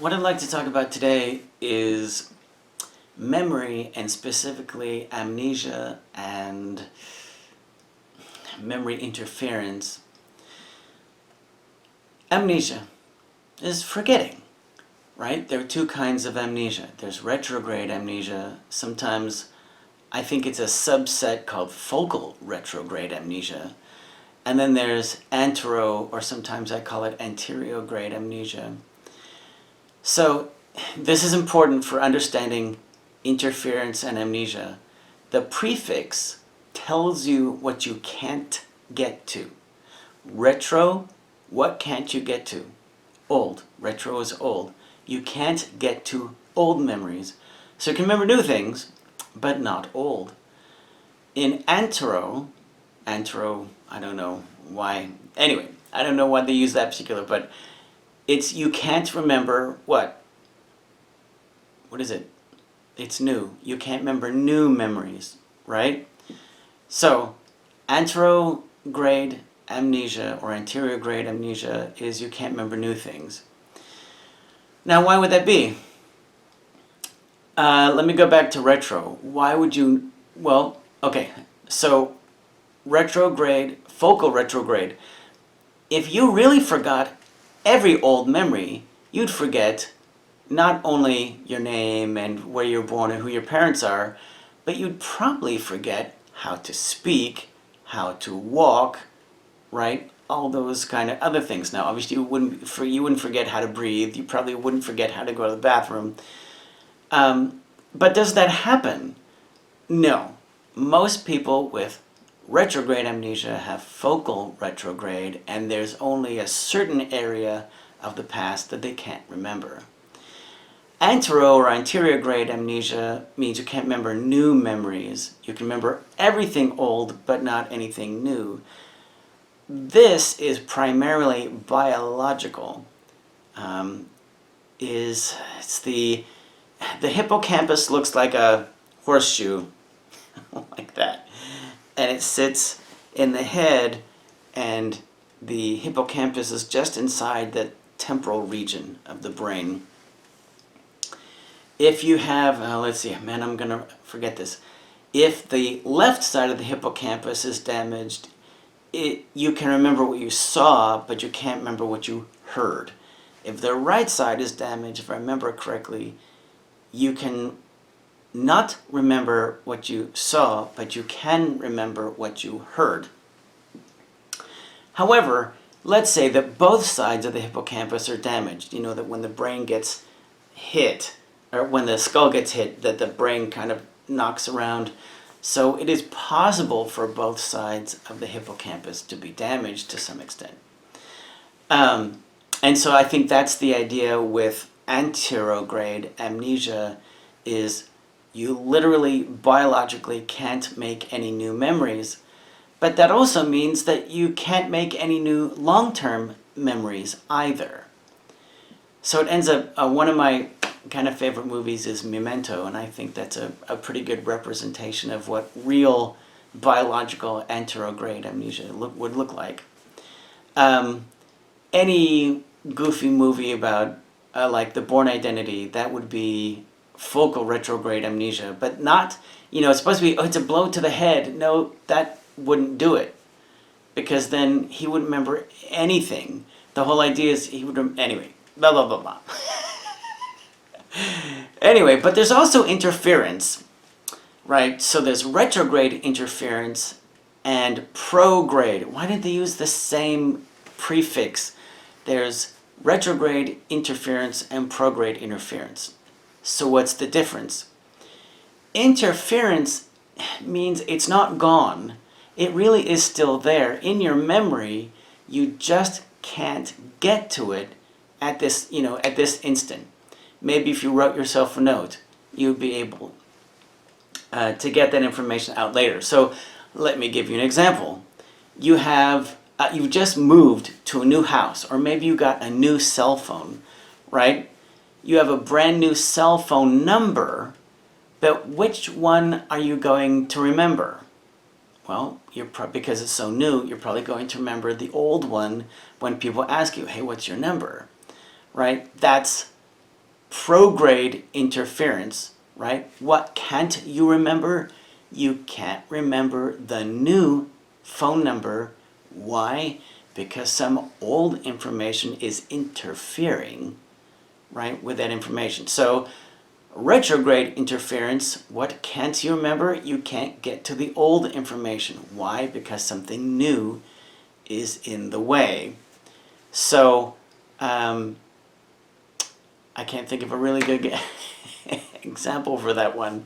What I'd like to talk about today is memory, and specifically amnesia and memory interference. Amnesia is forgetting, right? There are two kinds of amnesia. There's retrograde amnesia. Sometimes I think it's a subset called focal retrograde amnesia. And then there's or sometimes I call it anterograde amnesia. So this is important for understanding interference and amnesia. The prefix tells you what you can't get to. Retro, what can't you get to? Old. Retro is old. You can't get to old memories. So you can remember new things, but not old. In antero, I don't know why. Anyway, I don't know why they use that particular, but it's you can't remember what? What is it? It's new. You can't remember new memories, right? So, anterograde amnesia or anterograde amnesia is you can't remember new things. Now, why would that be? Let me go back to retro. Why would you? Well, okay. So, retrograde, focal retrograde. If you really forgot every old memory, you'd forget not only your name and where you're born and who your parents are, but you'd probably forget how to speak, how to walk, right? All those kind of other things. Now, obviously, you wouldn't forget how to breathe. You probably wouldn't forget how to go to the bathroom. But does that happen? No. Most people with retrograde amnesia have focal retrograde, and there's only a certain area of the past that they can't remember. Antero or anterograde amnesia means you can't remember new memories. You can remember everything old, but not anything new. This is primarily biological. It's the hippocampus looks like a horseshoe, like that. And it sits in the head, and the hippocampus is just inside the temporal region of the brain. If you have, let's see, man, I'm going to forget this. If the left side of the hippocampus is damaged, you can remember what you saw, but you can't remember what you heard. If the right side is damaged, if I remember correctly, you can not remember what you saw, but you can remember what you heard. However, let's say that both sides of the hippocampus are damaged. You know that when the brain gets hit, or when the skull gets hit, that the brain kind of knocks around. So it is possible for both sides of the hippocampus to be damaged to some extent. And so I think that's the idea with anterograde amnesia, is you literally biologically can't make any new memories, but that also means that you can't make any new long-term memories either. So it ends up, one of my kind of favorite movies is Memento, and I think that's a pretty good representation of what real biological anterograde amnesia would look like. Any goofy movie about like The Bourne Identity, that would be focal retrograde amnesia, but not, it's supposed to be, it's a blow to the head. No, that wouldn't do it, because then he wouldn't remember anything. The whole idea is he would, anyway, blah, blah, blah, blah. Anyway, but there's also interference, right? So there's retrograde interference and prograde. Why didn't they use the same prefix? There's retrograde interference and prograde interference. So what's the difference? Interference means it's not gone. It really is still there in your memory. You just can't get to it at this, at this instant. Maybe if you wrote yourself a note, you'd be able to get that information out later. So let me give you an example. You have, you've just moved to a new house, or maybe you got a new cell phone, right? You have a brand new cell phone number, but which one are you going to remember? Well, because it's so new, you're probably going to remember the old one when people ask you, hey, what's your number? Right? That's Prograde interference, right? What can't you remember? You can't remember the new phone number. Why? Because some old information is interfering, right, with that information. So retrograde interference, what can't you remember? You can't get to the old information. Why? Because something new is in the way. So I can't think of a really good example for that one.